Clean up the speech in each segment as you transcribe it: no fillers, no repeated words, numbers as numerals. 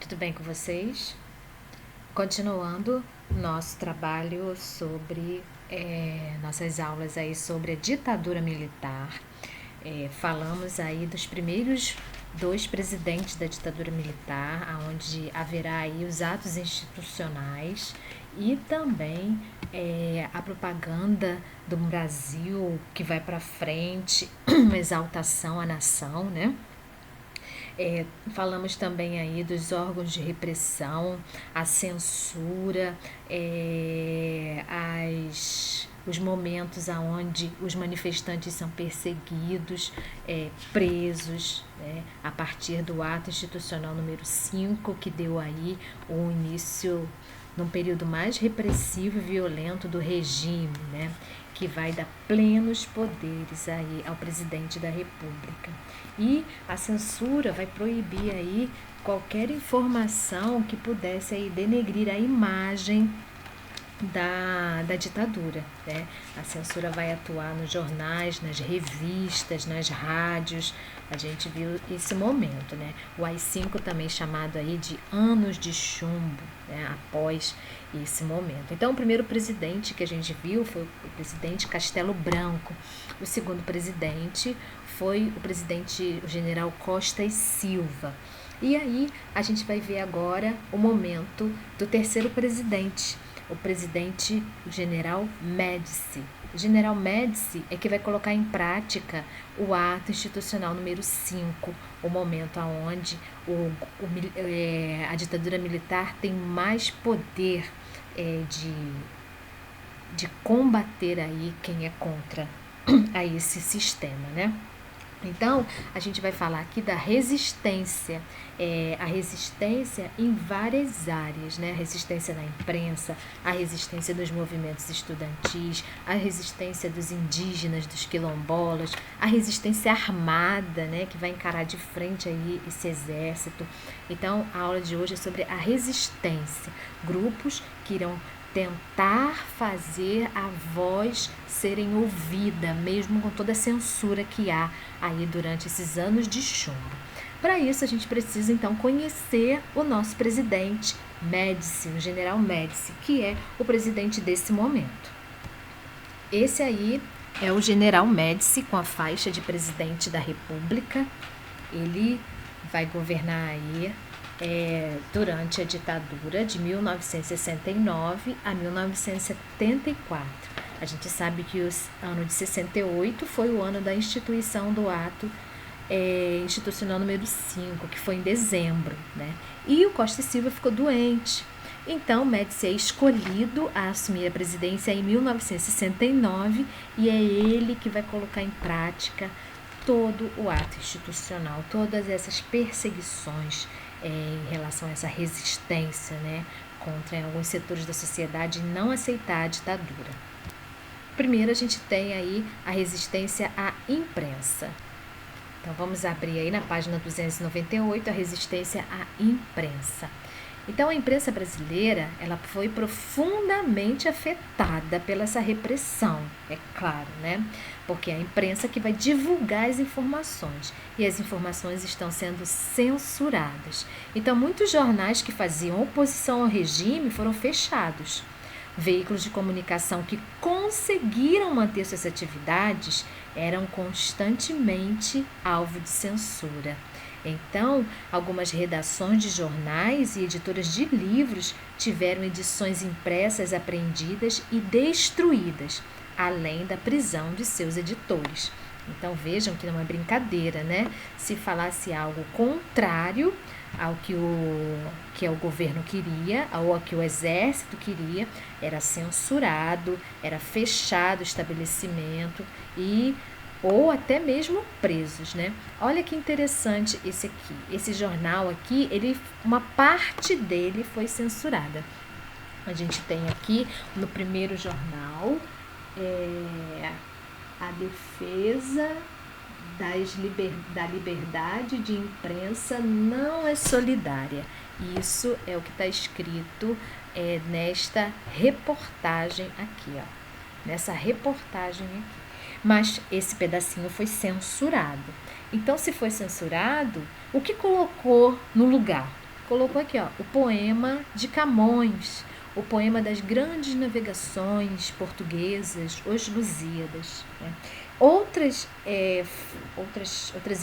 tudo bem com vocês? Continuando nosso trabalho sobre nossas aulas aí sobre a ditadura militar. Falamos aí dos primeiros dois presidentes da ditadura militar, onde haverá aí os atos institucionais e também a propaganda do Brasil que vai para frente, uma exaltação à nação, né? Falamos também aí dos órgãos de repressão, a censura, os momentos onde os manifestantes são perseguidos, presos, a partir do ato institucional número 5, que deu aí o início num período mais repressivo e violento do regime, né, que vai dar plenos poderes aí ao presidente da República. E a censura vai proibir aí qualquer informação que pudesse aí denegrir a imagem da ditadura, né? A censura vai atuar nos jornais, nas revistas, nas rádios. A gente viu esse momento, né? O AI-5 também chamado aí de anos de chumbo, né? Após esse momento. Então, o primeiro presidente que a gente viu foi o presidente Castelo Branco. O segundo presidente foi o general Costa e Silva. E aí, a gente vai ver agora o momento do terceiro presidente, o general Médici. O general Médici é que vai colocar em prática o ato institucional número 5, o momento onde a ditadura militar tem mais poder de combater aí quem é contra a esse sistema, né? Então, a gente vai falar aqui da resistência, a resistência em várias áreas, né? A resistência da imprensa, a resistência dos movimentos estudantis, a resistência dos indígenas, dos quilombolas, a resistência armada, né? Que vai encarar de frente aí esse exército. Então, a aula de hoje é sobre a resistência, grupos que irão tentar fazer a voz serem ouvida, mesmo com toda a censura que há aí durante esses anos de chumbo. Para isso, a gente precisa, então, conhecer o nosso presidente Médici, o general Médici, que é o presidente desse momento. Esse aí é o general Médici com a faixa de presidente da República. Ele vai governar aí durante a ditadura de 1969 a 1974. A gente sabe que o ano de 68 foi o ano da instituição do ato institucional número 5, que foi em dezembro, né? E o Costa e Silva ficou doente. Então, Médici é escolhido a assumir a presidência em 1969 e é ele que vai colocar em prática todo o ato institucional, todas essas perseguições em relação a essa resistência, né, contra alguns setores da sociedade não aceitar a ditadura. Primeiro, a gente tem aí a resistência à imprensa. Então, vamos abrir aí na página 298 a resistência à imprensa. Então, a imprensa brasileira, ela foi profundamente afetada pela essa repressão, é claro, né? Porque é a imprensa que vai divulgar as informações e as informações estão sendo censuradas. Então, muitos jornais que faziam oposição ao regime foram fechados. Veículos de comunicação que conseguiram manter suas atividades eram constantemente alvo de censura. Então, algumas redações de jornais e editoras de livros tiveram edições impressas apreendidas e destruídas, além da prisão de seus editores. Então, vejam que não é brincadeira, né? Se falasse algo contrário ao que o governo queria, ou ao que o exército queria, era censurado, era fechado o estabelecimento ou até mesmo presos, né? Olha que interessante esse aqui. Esse jornal aqui, uma parte dele foi censurada. A gente tem aqui no primeiro jornal a defesa da liberdade de imprensa não é solidária. Isso é o que está escrito nesta reportagem aqui, ó. Nessa reportagem aqui. Mas esse pedacinho foi censurado. Então, se foi censurado, o que colocou no lugar? colocou aqui, ó, o poema de Camões, o poema das grandes navegações portuguesas, Os Lusíadas, né? Outras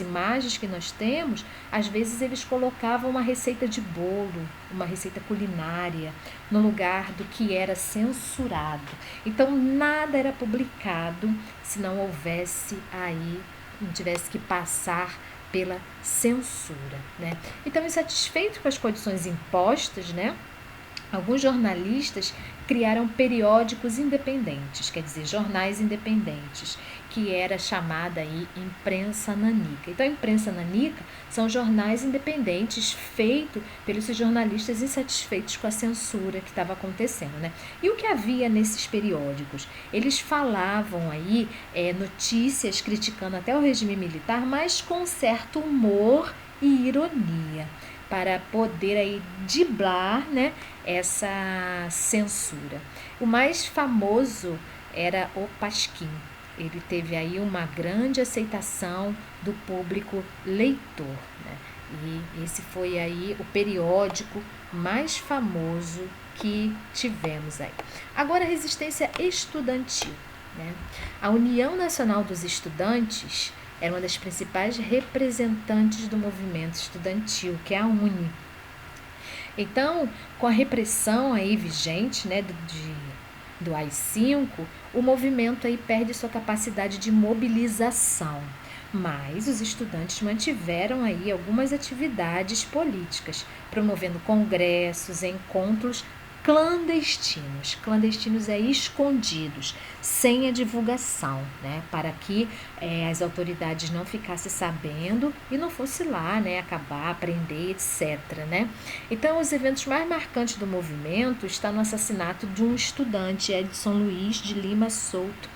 imagens que nós temos, às vezes eles colocavam uma receita de bolo, uma receita culinária, no lugar do que era censurado. Então, nada era publicado se não houvesse aí, não tivesse que passar pela censura, né? Então, insatisfeito com as condições impostas, né, alguns jornalistas criaram periódicos independentes, quer dizer, jornais independentes, que era chamada aí imprensa nanica. Então, a imprensa nanica são jornais independentes feitos pelos jornalistas insatisfeitos com a censura que estava acontecendo, né? E o que havia nesses periódicos? Eles falavam aí notícias criticando até o regime militar, mas com certo humor e ironia, para poder aí driblar, né, essa censura. O mais famoso era o Pasquim. Ele teve aí uma grande aceitação do público leitor, né? E esse foi aí o periódico mais famoso que tivemos aí. Agora, a resistência estudantil, né? A União Nacional dos Estudantes era uma das principais representantes do movimento estudantil, que é a UNE. Então, com a repressão aí vigente, né, do AI-5, o movimento aí perde sua capacidade de mobilização. Mas os estudantes mantiveram aí algumas atividades políticas, promovendo congressos, encontros clandestinos escondidos, sem a divulgação, né, para que as autoridades não ficassem sabendo e não fosse lá, né, acabar, prender, etc., né. Então, os eventos mais marcantes do movimento estão no assassinato de um estudante, Edson Luiz de Lima Souto.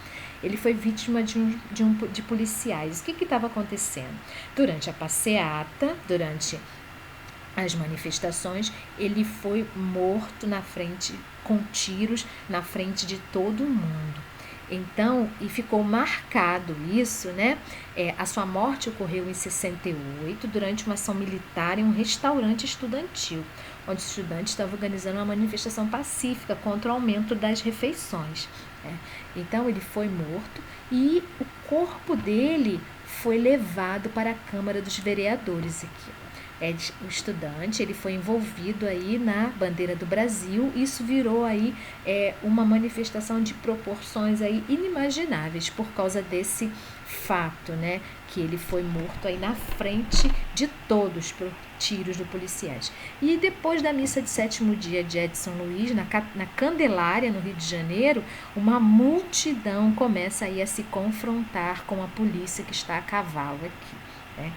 Ele foi vítima de policiais. O que estava acontecendo? Durante a passeata, durante as manifestações, ele foi morto na frente, com tiros na frente de todo mundo. Então, e ficou marcado isso, né? A sua morte ocorreu em 68, durante uma ação militar em um restaurante estudantil, onde os estudantes estavam organizando uma manifestação pacífica contra o aumento das refeições, né? Então, ele foi morto e o corpo dele foi levado para a Câmara dos Vereadores aqui. O estudante, ele foi envolvido aí na bandeira do Brasil. Isso virou aí uma manifestação de proporções aí inimagináveis por causa desse fato, né, que ele foi morto aí na frente de todos por tiros do policiais. E depois da missa de 7º dia de Edson Luiz, na Candelária, no Rio de Janeiro, uma multidão começa aí a se confrontar com a polícia que está a cavalo aqui, né?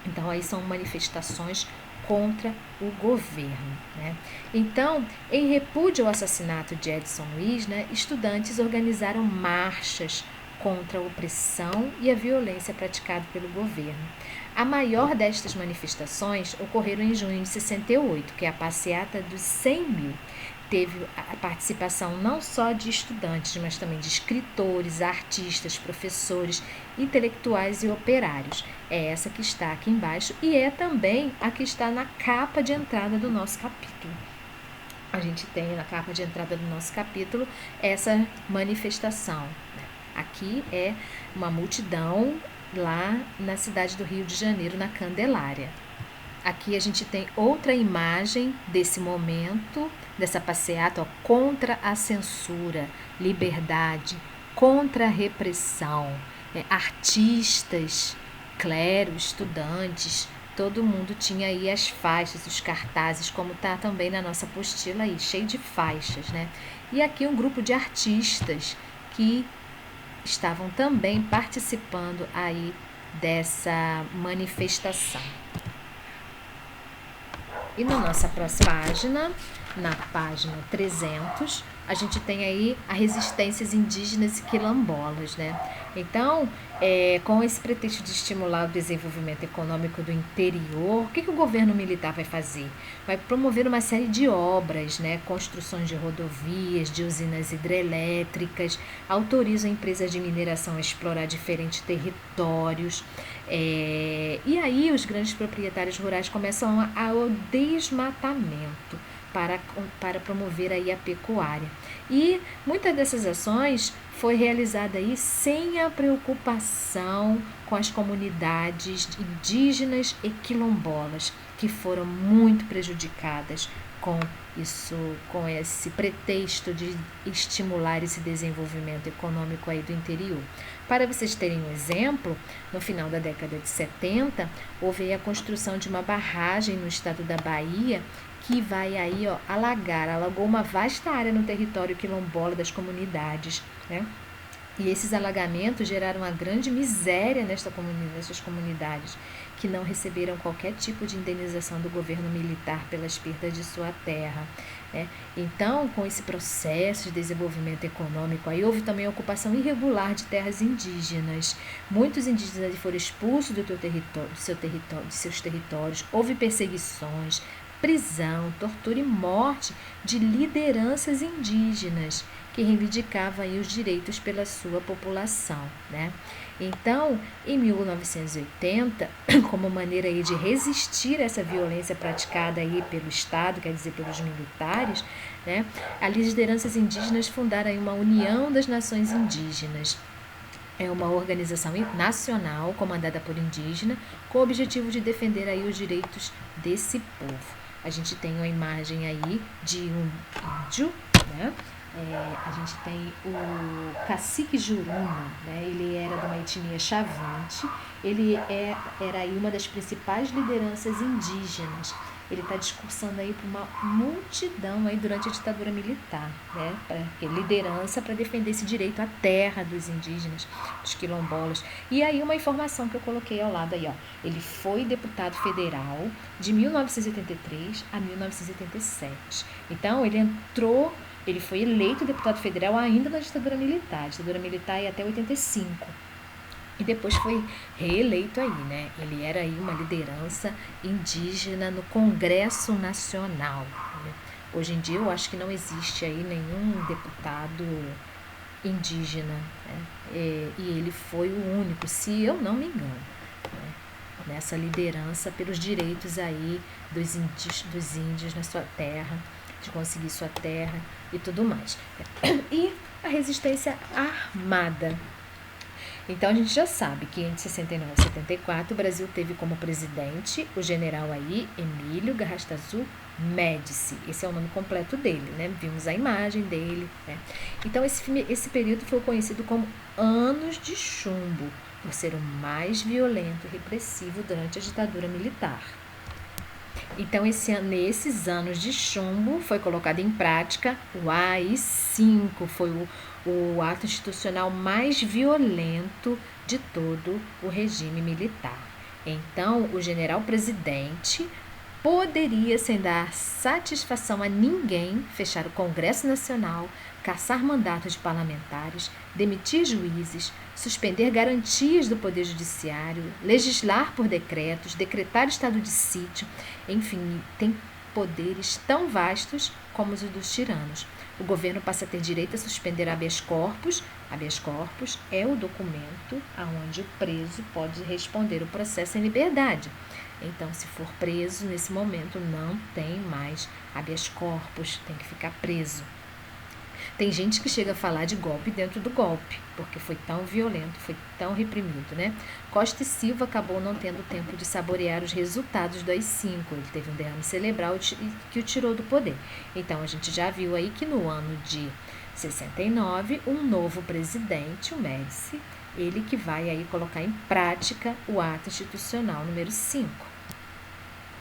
Então, aí são manifestações contra o governo, né? Então, em repúdio ao assassinato de Edson Luiz, né, estudantes organizaram marchas contra a opressão e a violência praticada pelo governo. A maior destas manifestações ocorreram em junho de 68, que é a passeata dos 100 mil. Teve a participação não só de estudantes, mas também de escritores, artistas, professores, intelectuais e operários. É essa que está aqui embaixo e é também a que está na capa de entrada do nosso capítulo. A gente tem na capa de entrada do nosso capítulo essa manifestação, né? Aqui é uma multidão lá na cidade do Rio de Janeiro, na Candelária. Aqui a gente tem outra imagem desse momento, dessa passeata, ó, contra a censura, liberdade, contra a repressão, artistas, clero, estudantes, todo mundo tinha aí as faixas, os cartazes, como está também na nossa apostila aí, cheio de faixas, né? E aqui um grupo de artistas que estavam também participando aí dessa manifestação. E na nossa próxima página, na página 300, a gente tem aí as resistências indígenas e quilombolas, né? Então, com esse pretexto de estimular o desenvolvimento econômico do interior, o que o governo militar vai fazer? Vai promover uma série de obras, né? Construções de rodovias, de usinas hidrelétricas, autoriza empresas de mineração a explorar diferentes territórios, e aí os grandes proprietários rurais começam ao desmatamento para promover aí a pecuária. E muitas dessas ações foi realizada aí sem a preocupação com as comunidades indígenas e quilombolas, que foram muito prejudicadas com isso, com esse pretexto de estimular esse desenvolvimento econômico aí do interior. Para vocês terem um exemplo, no final da década de 70, houve a construção de uma barragem no estado da Bahia que vai aí, alagou uma vasta área no território quilombola das comunidades, né? E esses alagamentos geraram uma grande miséria nessas comunidades, que não receberam qualquer tipo de indenização do governo militar pelas perdas de sua terra, né? Então, com esse processo de desenvolvimento econômico, aí houve também a ocupação irregular de terras indígenas. Muitos indígenas foram expulsos de seus territórios, houve perseguições, prisão, tortura e morte de lideranças indígenas que reivindicavam aí os direitos pela sua população, né? Então, em 1980, como maneira aí de resistir a essa violência praticada aí pelo Estado, quer dizer, pelos militares, né? As lideranças indígenas fundaram aí uma União das Nações Indígenas. É uma organização nacional comandada por indígenas com o objetivo de defender aí os direitos desse povo. A gente tem uma imagem aí de um índio, né? A gente tem o cacique Juruna, né? Ele era de uma etnia Xavante, ele era aí uma das principais lideranças indígenas. Ele está discursando aí para uma multidão aí durante a ditadura militar, né? Liderança para defender esse direito à terra dos indígenas, dos quilombolas. E aí uma informação que eu coloquei ao lado aí, ó. Ele foi deputado federal de 1983 a 1987. Então ele foi eleito deputado federal ainda na ditadura militar. A ditadura militar ia até 85. E depois foi reeleito aí, né? Ele era aí uma liderança indígena no Congresso Nacional, né? Hoje em dia eu acho que não existe aí nenhum deputado indígena, né? E ele foi o único, se eu não me engano, né? Nessa liderança pelos direitos aí dos índios na sua terra, de conseguir sua terra e tudo mais. E a resistência armada. Então a gente já sabe que entre 69 e 74 o Brasil teve como presidente o general aí Emílio Garrastazu Médici. Esse é o nome completo dele, né? Vimos a imagem dele, né? Então esse período foi conhecido como Anos de Chumbo, por ser o mais violento e repressivo durante a ditadura militar. Então, nesses anos de chumbo, foi colocado em prática o AI-5, foi o ato institucional mais violento de todo o regime militar. Então, o general-presidente poderia, sem dar satisfação a ninguém, fechar o Congresso Nacional, cassar mandatos de parlamentares, demitir juízes, suspender garantias do Poder Judiciário, legislar por decretos, decretar estado de sítio, enfim, tem poderes tão vastos como os dos tiranos. O governo passa a ter direito a suspender habeas corpus. Habeas corpus é o documento onde o preso pode responder o processo em liberdade. Então, se for preso, nesse momento não tem mais habeas corpus, tem que ficar preso. Tem gente que chega a falar de golpe dentro do golpe, porque foi tão violento, foi tão reprimido, né? Costa e Silva acabou não tendo tempo de saborear os resultados do AI-5. Ele teve um derrame cerebral que o tirou do poder. Então, a gente já viu aí que no ano de 69, um novo presidente, o Médici, ele que vai aí colocar em prática o ato institucional número 5.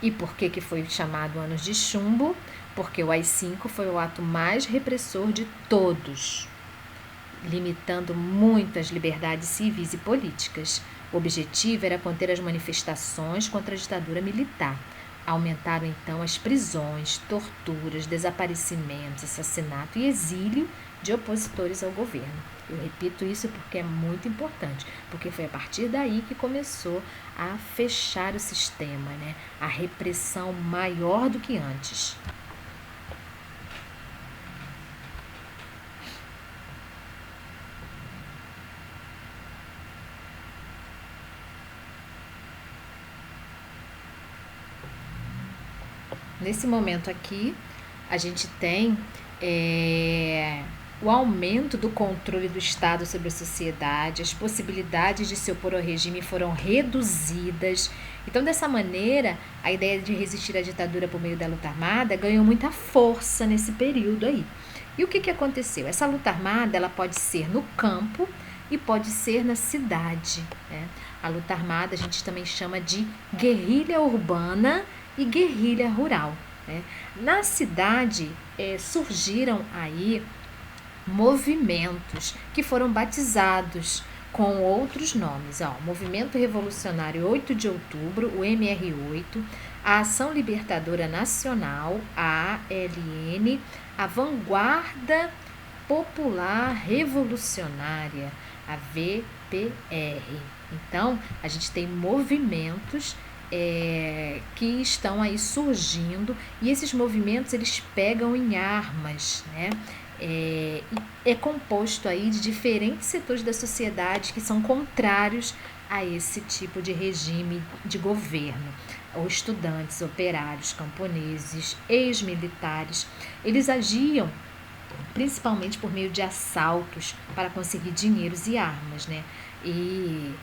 E por que foi chamado Anos de Chumbo? Porque o AI-5 foi o ato mais repressor de todos, limitando muitas liberdades civis e políticas. O objetivo era conter as manifestações contra a ditadura militar. Aumentaram então as prisões, torturas, desaparecimentos, assassinato e exílio de opositores ao governo. Eu repito isso porque é muito importante, porque foi a partir daí que começou a fechar o sistema, né? A repressão maior do que antes. Nesse momento aqui, a gente tem o aumento do controle do Estado sobre a sociedade, as possibilidades de se opor ao regime foram reduzidas. Então, dessa maneira, a ideia de resistir à ditadura por meio da luta armada ganhou muita força nesse período aí. E o que aconteceu? Essa luta armada ela pode ser no campo e pode ser na cidade, né? A luta armada a gente também chama de guerrilha urbana e guerrilha rural, né? Na cidade surgiram aí movimentos que foram batizados com outros nomes. Movimento Revolucionário 8 de Outubro, o MR8, a Ação Libertadora Nacional, a ALN, a Vanguarda Popular Revolucionária, a VPR. Então, a gente tem movimentos que estão aí surgindo, e esses movimentos eles pegam em armas, né? É composto aí de diferentes setores da sociedade que são contrários a esse tipo de regime de governo. Ou estudantes, operários, camponeses, ex-militares, eles agiam principalmente por meio de assaltos para conseguir dinheiros e armas, né? E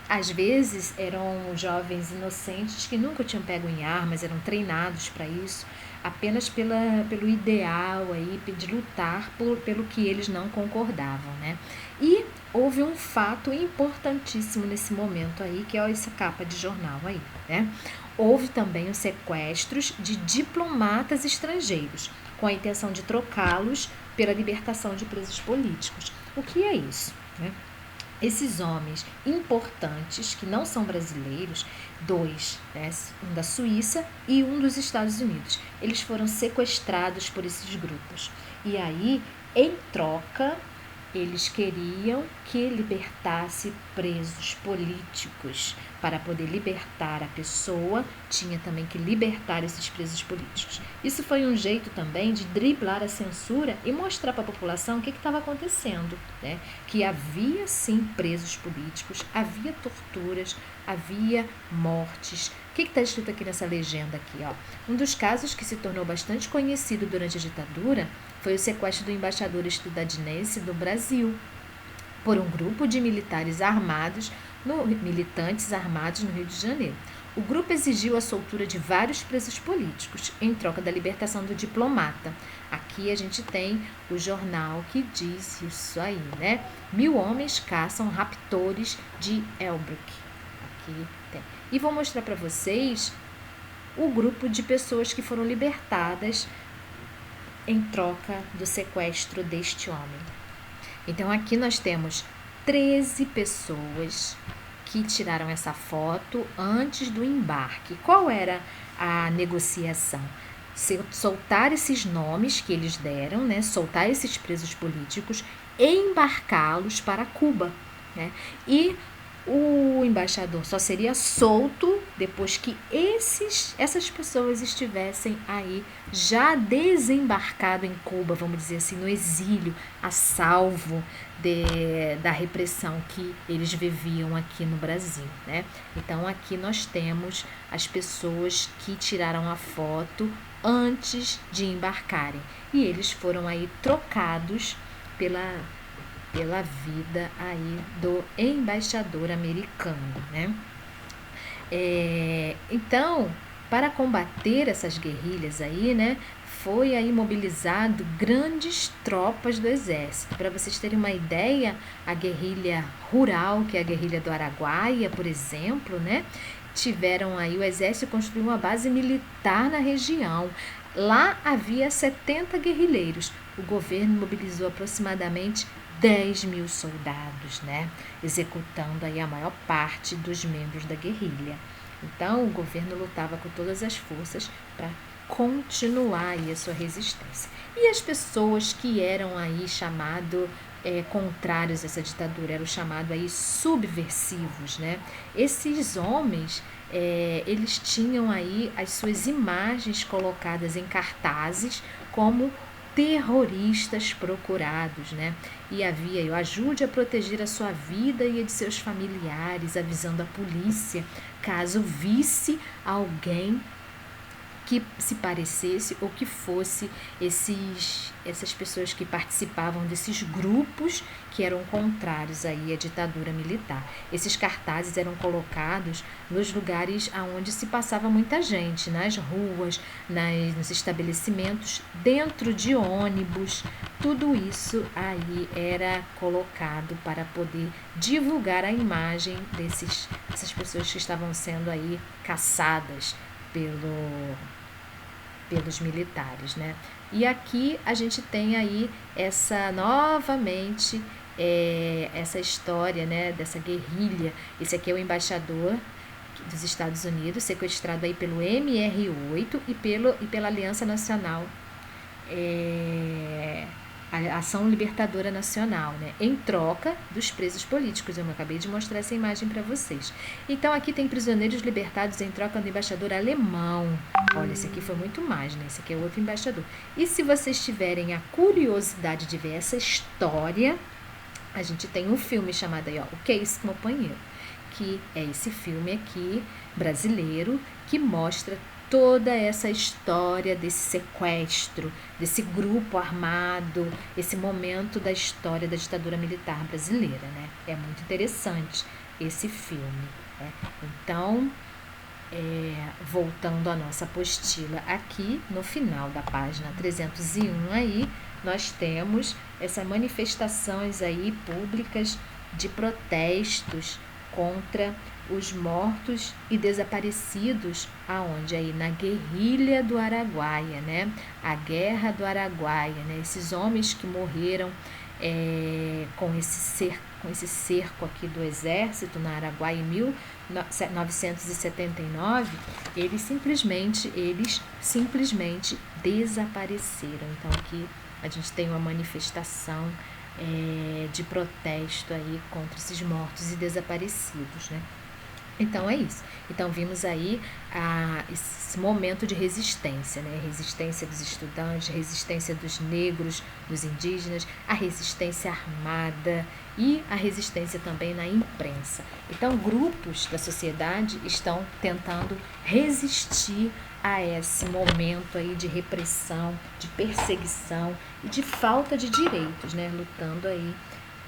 às vezes eram jovens inocentes que nunca tinham pego em armas, eram treinados para isso, apenas pelo ideal aí de lutar pelo que eles não concordavam, né? E houve um fato importantíssimo nesse momento aí, que é essa capa de jornal aí, né? Houve também os sequestros de diplomatas estrangeiros, com a intenção de trocá-los pela libertação de presos políticos. O que é isso, né? Esses homens importantes, que não são brasileiros, dois, né, um da Suíça e um dos Estados Unidos, eles foram sequestrados por esses grupos. E aí, em troca, eles queriam que libertasse presos políticos. Para poder libertar a pessoa, tinha também que libertar esses presos políticos. Isso foi um jeito também de driblar a censura e mostrar para a população o que estava acontecendo, né? Que havia sim presos políticos, havia torturas, havia mortes. O que está escrito aqui nessa legenda aqui, ó? Um dos casos que se tornou bastante conhecido durante a ditadura foi o sequestro do embaixador estadunidense do Brasil por um grupo de militantes armados no Rio de Janeiro. O grupo exigiu a soltura de vários presos políticos em troca da libertação do diplomata. Aqui a gente tem o jornal que diz isso aí, né? 1000 homens caçam raptores de Elbrook. Aqui tem. E vou mostrar para vocês o grupo de pessoas que foram libertadas em troca do sequestro deste homem. Então, aqui nós temos 13 pessoas que tiraram essa foto antes do embarque. Qual era a negociação? Soltar esses nomes que eles deram, né? Soltar esses presos políticos e embarcá-los para Cuba, né? E o embaixador só seria solto depois que essas pessoas estivessem aí já desembarcado em Cuba, vamos dizer assim, no exílio, a salvo da repressão que eles viviam aqui no Brasil, né? Então aqui nós temos as pessoas que tiraram a foto antes de embarcarem e eles foram aí trocados pela vida aí do embaixador americano, né? Então, para combater essas guerrilhas aí, né, foi aí mobilizado grandes tropas do exército. Para vocês terem uma ideia, a guerrilha rural, que é a guerrilha do Araguaia, por exemplo, né, tiveram aí, o exército construiu uma base militar na região. Lá havia 70 guerrilheiros. O governo mobilizou aproximadamente 10.000 soldados, né? Executando aí a maior parte dos membros da guerrilha. Então, o governo lutava com todas as forças para continuar aí a sua resistência. E as pessoas que eram aí contrários a essa ditadura, eram chamados aí subversivos, né? Esses homens, eles tinham aí as suas imagens colocadas em cartazes como terroristas procurados, né? E havia aí, ajude a proteger a sua vida e a de seus familiares, avisando a polícia caso visse alguém que se parecesse ou que fosse essas pessoas que participavam desses grupos que eram contrários aí à ditadura militar. Esses cartazes eram colocados nos lugares onde se passava muita gente, nas ruas, nos estabelecimentos, dentro de ônibus. Tudo isso aí era colocado para poder divulgar a imagem dessas pessoas que estavam sendo aí caçadas pelos militares, né? E aqui a gente tem aí novamente essa história, né, dessa guerrilha. Esse aqui é o embaixador dos Estados Unidos, sequestrado aí pelo MR8 e pela Aliança Nacional, a Ação Libertadora Nacional, né, em troca dos presos políticos. Eu acabei de mostrar essa imagem para vocês. Então, aqui tem prisioneiros libertados em troca do embaixador alemão. Olha, esse aqui foi muito mais, né? Esse aqui é outro embaixador. E se vocês tiverem a curiosidade de ver essa história, a gente tem um filme chamado aí, ó, O Que é Isso, Companheiro? Que é esse filme aqui, brasileiro, que mostra toda essa história desse sequestro, desse grupo armado, esse momento da história da ditadura militar brasileira, né? É muito interessante esse filme, né? Então, voltando à nossa apostila aqui, no final da página 301 aí, nós temos essas manifestações aí públicas de protestos contra os mortos e desaparecidos, aonde aí na guerrilha do Araguaia, né? A guerra do Araguaia, né? Esses homens que morreram com esse cerco aqui do exército na Araguaia em 1979, eles simplesmente desapareceram. Então aqui a gente tem uma manifestação de protesto aí contra esses mortos e desaparecidos, né? Então é isso. Então vimos aí esse momento de resistência, né? Resistência dos estudantes, resistência dos negros, dos indígenas, a resistência armada e a resistência também na imprensa. Então grupos da sociedade estão tentando resistir a esse momento aí de repressão, de perseguição e de falta de direitos, né? Lutando aí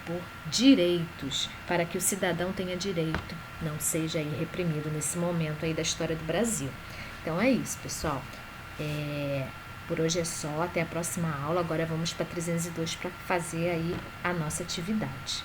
por direitos, para que o cidadão tenha direito, não seja aí reprimido nesse momento aí da história do Brasil. Então é isso, pessoal. Por hoje é só, até a próxima aula. Agora vamos para 302 para fazer aí a nossa atividade.